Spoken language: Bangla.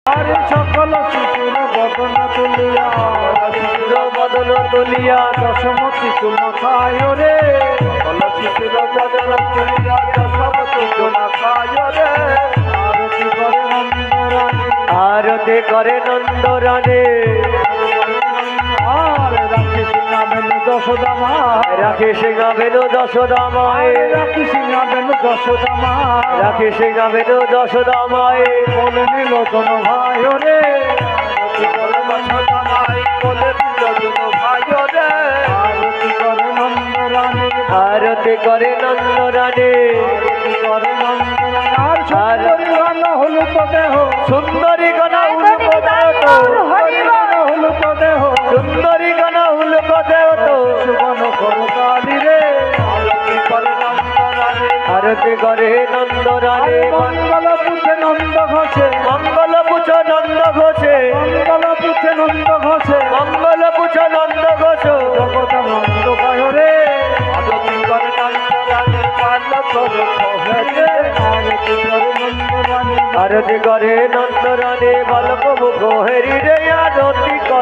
আরে সকল শিশুর বদন তুলিয়া বদন তুলিয়া দশমতি তুমা খায় রে সকল শিশুর বদন তুলিয়া দশমতি তুমা খায় রে আরতি করে নন্দরানী আরতি করে নন্দরানী আর রাখি সিংহাবেন যশোদামায় রাখি সিংহাবেন যশোদামায় রাখি সিংহাবেন যশোদামায় রাখি সিংহাবেন যশোদামায় বলে নিল জন ভাই রে যশোদামায় বলে দিল জন ভাই রে আরতি করে নন্দরানী আরতি করে নন্দরানী আরতি করে নন্দরানী আর সুন্দরী গান হলো তো দেহ সুন্দরী গনা উলুক দেও তো হলো তো দেহ সুন্দরী গনা উলুক দেও তো সুবন করতালি রে আরতি করে নন্দরানী আরতি করে নন্দরানী মঙ্গল পুছে নন্দ ঘোষে মঙ্গল পুছ নন্দ ঘোষে মঙ্গল পুছে নন্দ ঘোষে মঙ্গল পুছ নন্দ ঘোষ জগদানন্দ গায় রে আরতি করে নন্দরানী পালক হেরে আরতি করে নন্দরানী আরতি করে নন্দরানী বালক মুখ হেরি রে আরতি